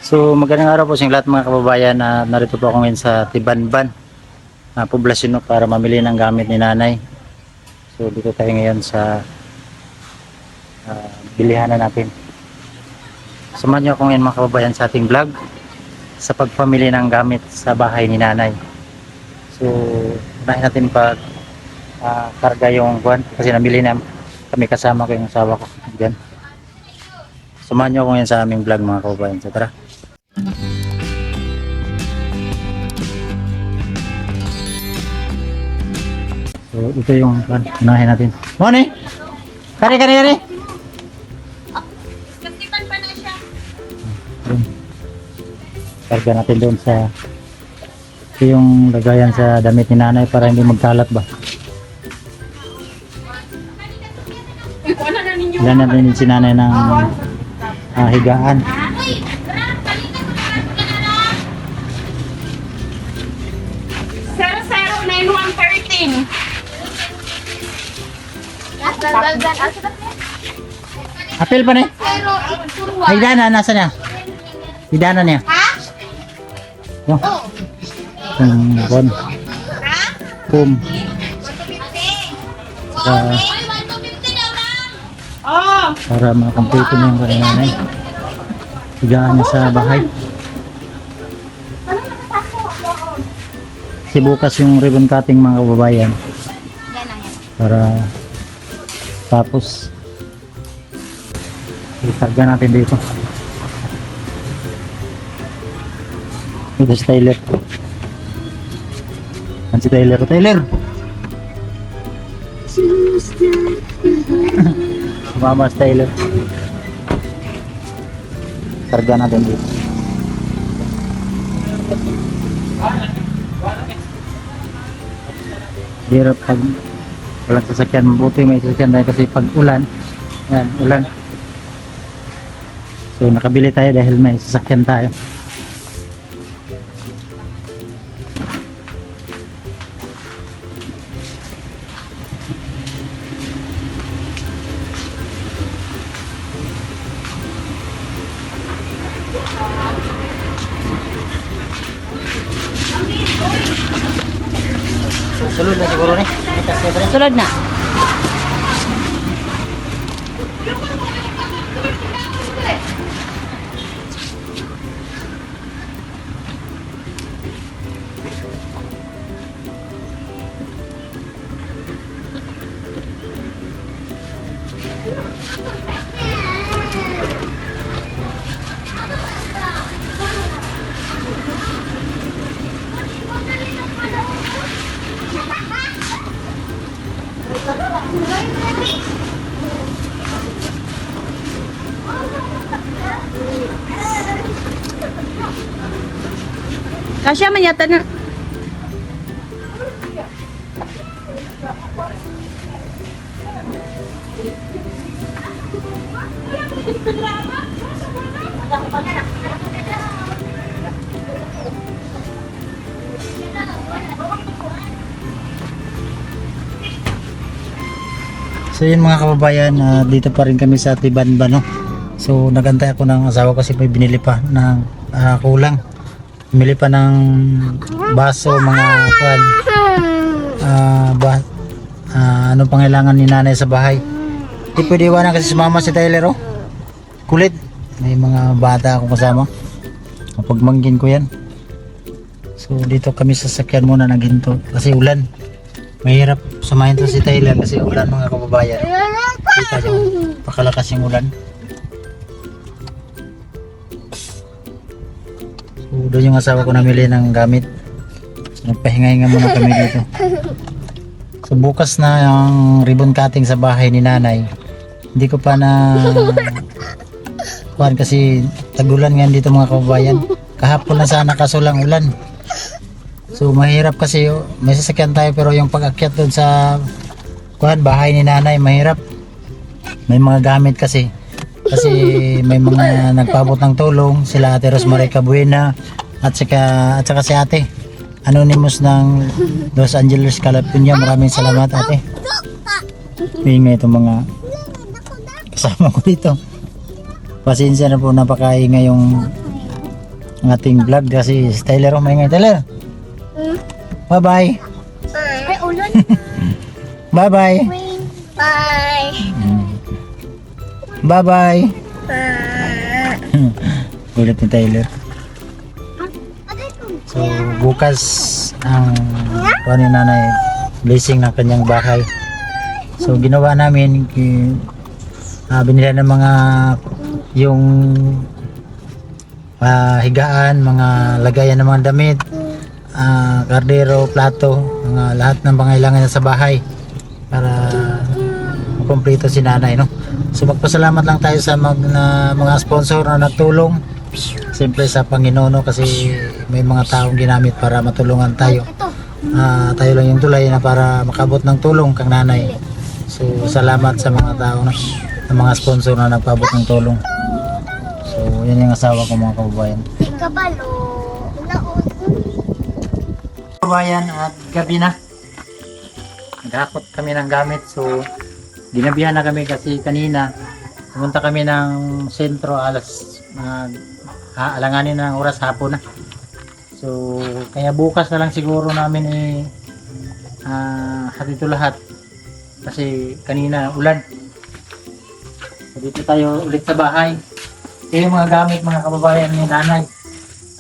So magandang araw po sa lahat mga kababayan na narito po ako ngayon sa Tibanban na poblasyon no, para mamili ng gamit ni nanay. So dito tayo ngayon sa bilihan na natin. Samahan niyo ako ngayon mga kababayan sa ating vlog sa pagpamili ng gamit sa bahay ni nanay. So unahin natin pag karga yung buwan kasi namili na kami kasama ko yung asawa ko. Diyan. Samahan niyo ako ngayon sa aming vlog mga kababayan. So tara. So ito yung unahin natin. Mone! Kari! Nagtipan pa na siya. Karga natin doon sa ito yung lagayan sa damit ni nanay para hindi magkalat ba. Wala na ninyo. Ilan natin si nanay ng higaan. Zero 9113. Apil pa na higdana, nasa niya? Higdana niya? Oh. Bon. Oh, Para makampleto na yung kanyang nanay. Higaan niya sa bahay. Kasi bukas yung ribbon cutting mga kababayan. Para tapos itarga natin dito. Ito si Tyler. Yan si Tyler. Tyler! Mama si Tyler. Targa natin dito. Hirap pag walang sasakyan. Mabuti may sasakyan dahil kasi pag ulan. Yan, ulan. So nakabili tayo dahil may sasakyan tayo. Sulod na siguro ni. sulod na. Kasya man yata na. So yun mga kababayan, dito pa rin kami sa Tibanban no. So nagantay ako ng asawa kasi may binili pa ng kulang. Bumili pa ng baso, mga kwan. Anong pangailangan ni nanay sa bahay. Hindi pwede iwanan kasi sumama si Tyler oh. Kulit. May mga bata akong kasama. Pagmanggin ko yan. So dito kami sasakyan muna ng ginto kasi ulan. Mahirap samahin to si Tyler kasi ulan mga kababayan. Kita nyo, pakalakas yung ulan. So doon yung asawa ko namili ng gamit. So, nagpahinga muna kami dito. So bukas na yung ribbon cutting sa bahay ni nanay. Hindi ko pa na kuhan kasi tagulan nga dito mga kababayan. Kahapon na sana kasulang ulan. So mahirap kasi may sasakyan tayo pero yung pag-akyat doon sa kuhan bahay ni nanay mahirap. May mga gamit kasi may mga nagpaabot ng tulong sila Ate Rosemary Cabuena at saka si Ate Anonymous ng Los Angeles, California. Maraming salamat Ate. Ingay itong mga kasama ko dito. Pasensya na po, napakaingay yung ang ating vlog kasi si Tyler, maingay. Tyler, bye bye. Ay, ulan. Bye bye. Bye. Bye bye. Bye. Ulit ni Tyler. So bukas ang kuha ni nanay blessing ng kanyang bahay. So ginawa namin binila ng mga yung higaan, mga lagayan ng mga damit, kardero, plato, mga lahat ng pangailangan niya sa bahay para makumpleto si nanay, no? So magpasalamat lang tayo sa mga sponsor na nagtulong. Siyempre sa Panginoon, no? Kasi may mga taong ginamit para matulungan tayo. Tayo lang yung tulay na para makabot ng tulong kang nanay. So salamat sa mga tao, no? Sa mga sponsor na nagpabot ng tulong. So yan yung asawa ko, mga kababayan. Kabalo. Kababayan, at gabi na. Naghakot kami ng gamit. So ginabihan na kami kasi kanina pumunta kami ng sentro alanganin ng oras hapon na. So kaya bukas na lang siguro namin hatid ito lahat kasi kanina ulan. So dito tayo ulit sa bahay. Ito yung mga gamit, mga kababayan ni nanay.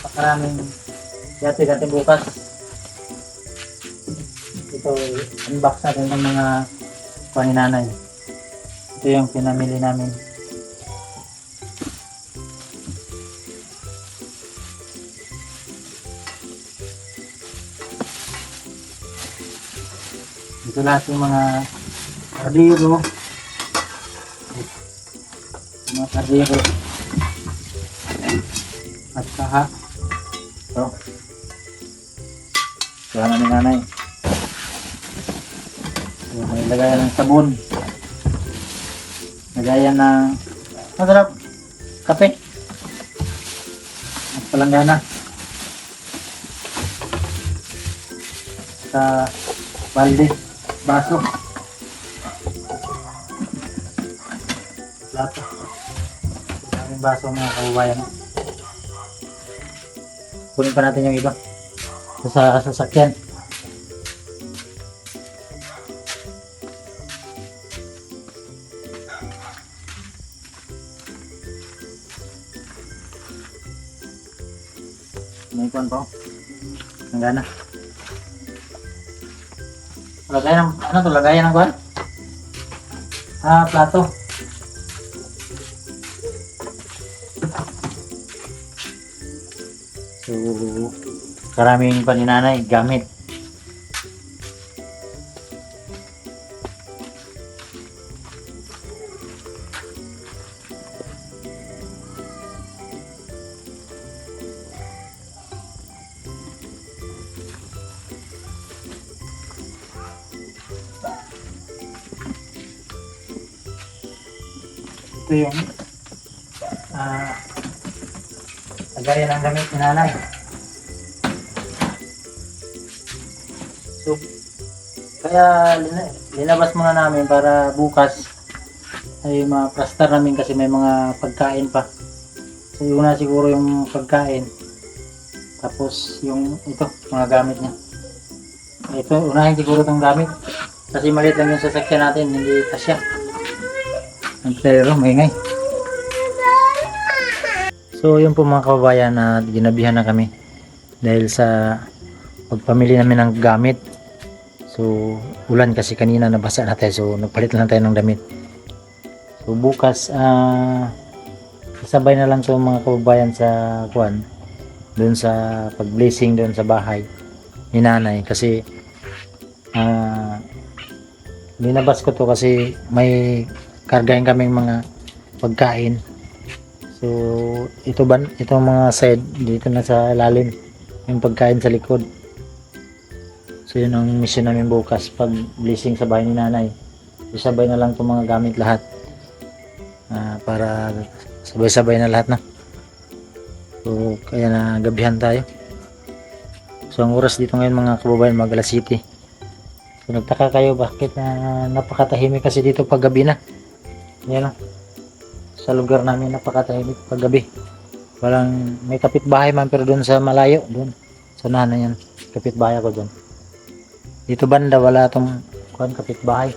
Napakaraming dati bukas. Ito unbox natin ng mga ni nanay. Ito yung pinamili namin. Ito lahat yung mga kardero. Mga kardero. At kaha. Ito. Ito ni nanay. So, may lagayan ng sabon. Lagayan ng masarap kape. At palanggana. Sa balde. Baso. Plato. Maraming baso, mga kababayan. Kunin pa natin yung iba. Sa sasakyan. May ikuan pa. Ang gana. Lagayan ng, ano to, lagayan ng kuwan? Plato. So, karaming paninanay, gamit. Ito yung lagayan ng damit ni nanay. So, kaya linabas muna namin para bukas ay ma-plaster namin kasi may mga pagkain pa. So, una siguro yung pagkain. Tapos yung ito, mga gamit niya. Ito, unahin siguro itong gamit. Kasi maliit lang yung sasakyan natin, hindi kasya. Ang pero maingay. So yun po, mga kababayan, na ginabihan na kami dahil sa pagpamili namin ng gamit. So ulan kasi kanina, nabasa na tayo, so nagpalit lang tayo ng damit. So bukas sabay na lang to, mga kababayan, sa kuan doon sa pag-blessing doon sa bahay ni nanay kasi linabas ko to kasi may kargahin kaming mga pagkain. So itong mga side dito na sa ilalim, yung pagkain sa likod. So yun ang mission namin bukas pag blessing sa bahay ni nanay. Isabay na lang itong mga gamit lahat para sabay-sabay na lahat na. So kaya na gabihan tayo. So ang oras dito ngayon, mga kababayan, mag alas 7. So nagtaka kayo bakit napakatahimik kasi dito pag gabi na. Yan lang. Sa lugar namin napakatahimik pag gabi. may kapitbahay man pero doon sa malayo, doon. Sa nanay yan, kapitbahay ako doon. Dito banda wala tong kapitbahay.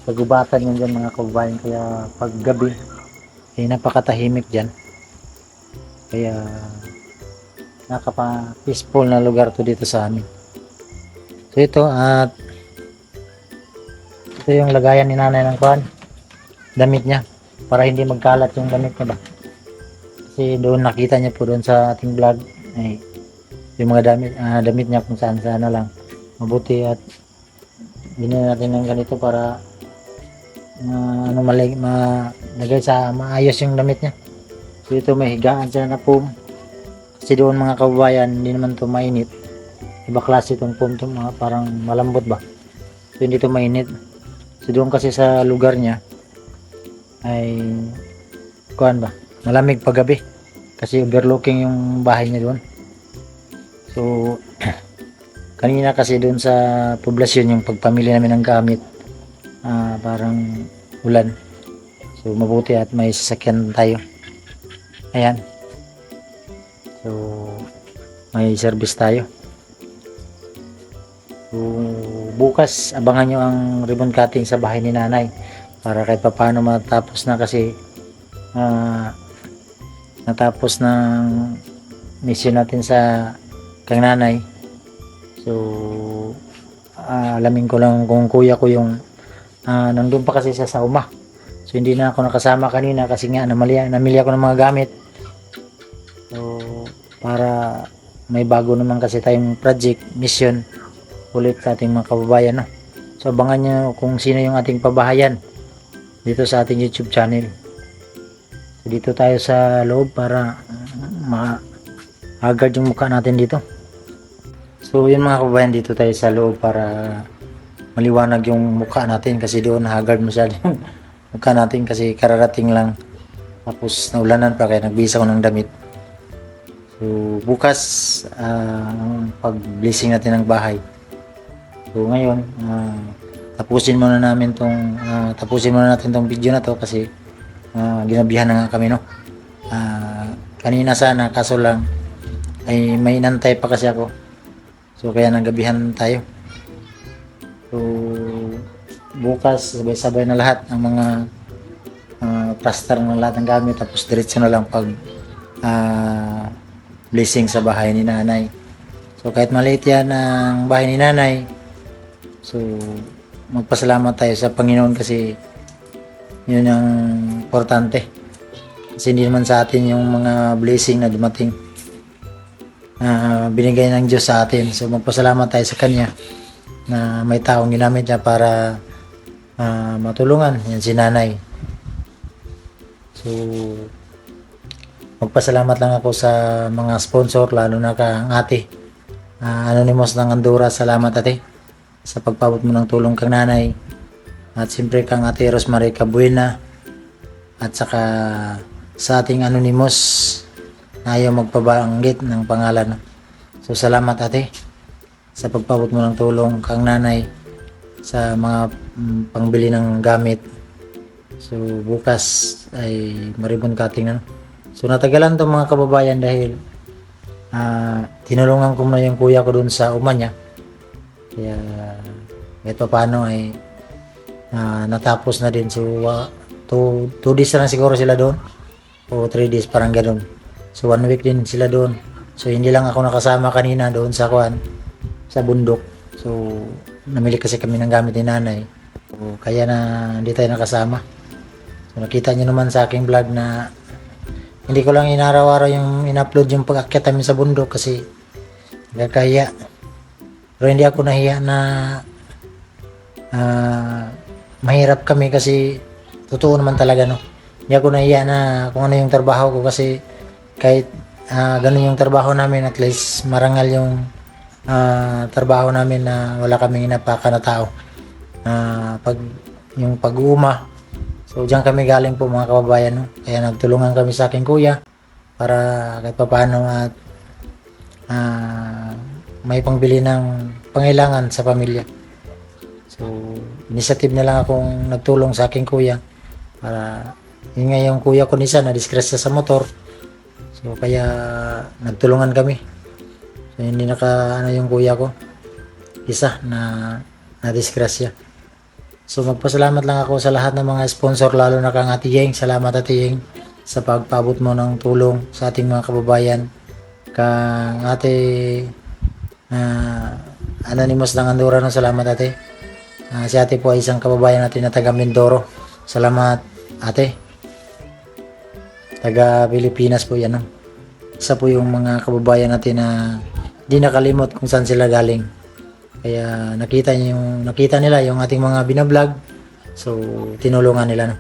Pagubatan yun dyan mga kababayan, kaya pag gabi, napakatahimik dyan. Kaya nakapa-peaceful na lugar to dito sa amin. So ito yung lagayan ni nanay ng damit niya para hindi magkalat yung damit niya ba. Kasi doon nakita niya po doon sa ating vlog ay yung mga damit niya kung saan na lang. Mabuti at binili natin ng ganito para malagay sa maayos yung damit niya. So ito may higaan siya na foam. Kasi doon mga kababayan, hindi naman to mainit. Iba klase itong foam to, parang malambot ba. So hindi to mainit. So doon kasi sa lugar niya ay malamig paggabi. Kasi overlooking yung bahay niya doon. So kanina kasi doon sa poblasyon yung pagpamili namin ng gamit, parang ulan. So mabuti at may sasakyan tayo. Ayan. So may service tayo. So bukas abangan nyo ang ribbon cutting sa bahay ni nanay para kahit paano matapos na kasi natapos ng mission natin sa kang nanay. So alamin ko lang kung kuya ko yung nandun pa kasi sa Uma. So hindi na ako nakasama kanina kasi nga namili ako ng mga gamit. So para may bago naman kasi tayong project mission ulit sa ating mga kababayan, no? So abangan nyo kung sino yung ating pabahayan dito sa ating YouTube channel. So dito tayo sa loob para ma-agad yung mukha natin dito. So yun mga kababayan, dito tayo sa loob para maliwanag yung mukha natin kasi doon haggard masyado yung mukha natin kasi kararating lang tapos naulanan pa kaya nagbisa ko ng damit. So bukas ang pag-blessing natin ng bahay. So ngayon tapusin muna natin tong video na to kasi ginabihan na nga kami, no. Kanina sana kaso lang ay may inantay pa kasi ako. So kaya nagabihan tayo. So bukas sabay-sabay na lahat ng mga plaster ng lahat ng gamit tapos diretso na lang pag blessing sa bahay ni nanay. So kahit maliit yan ang bahay ni nanay, so magpasalamat tayo sa Panginoon kasi yun ang importante. Kasi hindi naman sa atin yung mga blessing na dumating, binigay ng Diyos sa atin. So magpasalamat tayo sa Kanya na may taong ginamit niya para matulungan yan si nanay. So magpasalamat lang ako sa mga sponsor, lalo na kang ate Anonymous ng Andorra. Salamat ate sa pagpabot mo ng tulong kang nanay, at siyempre kang ate Rosemary Cabuena, at saka sa ating Anonymous na ayaw magpabanggit ng pangalan. So salamat ate sa pagpabot mo ng tulong kang nanay sa mga pangbili ng gamit. So bukas ay ribbon cutting na. So natagalan to mga kababayan dahil tinulungan ko na yung kuya ko dun sa uma niya. Kaya kahit pa paano ay natapos na din. So 2 days na lang siguro sila doon o 3 days parang ganoon. So 1 week din sila doon. So hindi lang ako nakasama kanina doon sa sa bundok. So namili kasi kami ng gamit ni nanay. So kaya na hindi tayo nakasama. So nakita niyo naman sa aking vlog na hindi ko lang inaraw-araw yung in-upload yung pag-akyat namin sa bundok kasi nagkakaya. Pero hindi ako nahiya na mahirap kami kasi totoo naman talaga, no. Hindi ako nahiya na kung ano yung trabaho ko kasi kahit ganun yung trabaho namin, at least marangal yung trabaho namin na wala kaming inapaka na tao. Yung pag-uuma, so diyan kami galing po mga kababayan, no? Kaya nagtulungan kami sa aking kuya para kahit papaano at may pangbili ng pangailangan sa pamilya. So initiative na lang akong nagtulong sa aking kuya para yun nga yung kuya ko nisa na disgrasya sa motor. So kaya nagtulungan kami. So hindi yung kuya ko. Isa na disgrasya. So magpasalamat lang ako sa lahat ng mga sponsor, lalo na kang Ate Yeng. Salamat Ate Yeng sa pagpaabot mo ng tulong sa ating mga kababayan. Kang Ate Anonymous ng Andorra, no? Salamat Ate. Si Ate po ay isang kababayan natin na taga Mindoro. Salamat Ate. Taga Pilipinas po yan, no? Isa po yung mga kababayan natin na di nakalimot kung saan sila galing. Kaya nakita nila yung ating mga binablog. So tinulungan nila, no?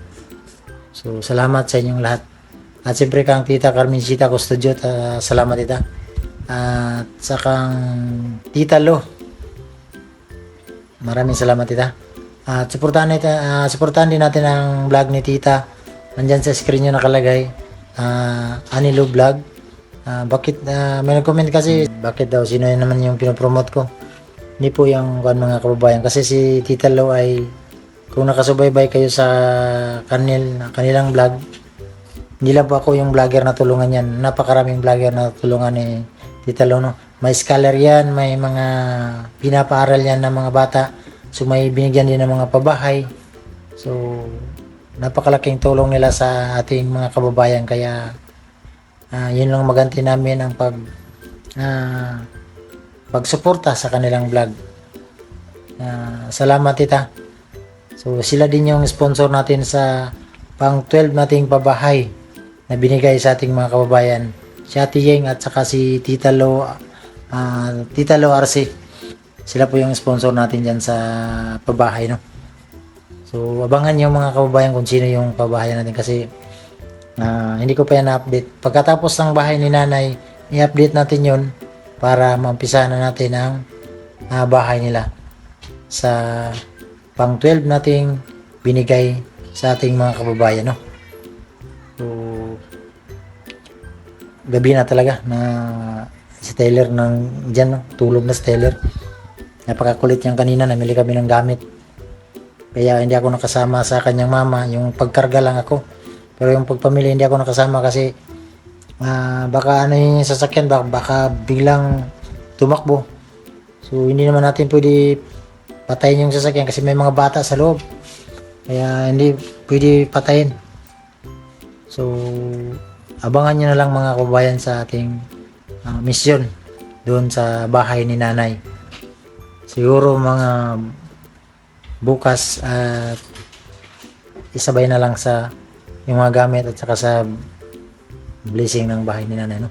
So salamat sa inyong lahat. At siyempre kang Tita Carmencita Custodio, salamat Tita. At sa kang Tita Lo, maraming salamat Tita. At suportahan din natin ang vlog ni Tita. Nandyan sa screen nyo nakalagay, Anilo Vlog. Bakit may nag-comment kasi bakit daw sino naman yung pinopromote ko. Hindi po yung mga kababayan, kasi si Tita Lo ay, kung nakasubaybay kayo sa kanilang vlog, hindi lang po ako yung vlogger na tulungan yan. Napakaraming vlogger na tulungan ni Tita Lo, no? May scholar yan, may mga pinapaaral yan ng mga bata. So may binigyan din ng mga pabahay. So napakalaking tulong nila sa ating mga kababayan. Kaya yun lang maganti namin ang pagsuporta sa kanilang vlog. Salamat Tita. So sila din yung sponsor natin sa pang 12 nating pabahay na binigay sa ating mga kababayan. Si Ate Yeng at saka si Tita Lo RC. Sila po yung sponsor natin dyan sa pabahay, no? So abangan yung mga kababayan kung sino yung pabahay natin, kasi hindi ko pa yan na-update. Pagkatapos ng bahay ni Nanay, i-update natin yun para maumpisahan na natin ang bahay nila sa pang 12 nating binigay sa ating mga kababayan, no? So gabi na talaga na si Taylor dyan, no? Tulog na si Taylor. Napakakulit niyang kanina, namili kami ng gamit. Kaya hindi ako nakasama sa kanyang mama. Yung pagkarga lang ako. Pero yung pagpamili hindi ako nakasama kasi baka yung sasakyan, baka biglang tumakbo. So hindi naman natin pwede patayin yung sasakyan kasi may mga bata sa loob. Kaya hindi pwede patayin. So abangan nyo na lang mga kababayan sa ating misyon doon sa bahay ni Nanay. Siguro mga bukas at isabay na lang sa yung mga gamit at saka sa blessing ng bahay ni Nanay, no?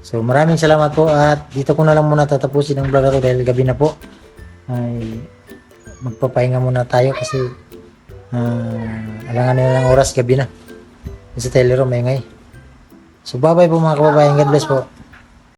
So maraming salamat po, at dito ko na lang muna tatapusin ang vlog ko dahil gabi na po. Ay magpapahinga muna tayo kasi alangan na ng oras, gabi na. Kasi Taylor may ngay. So bye bye po mga kababayan, God bless po.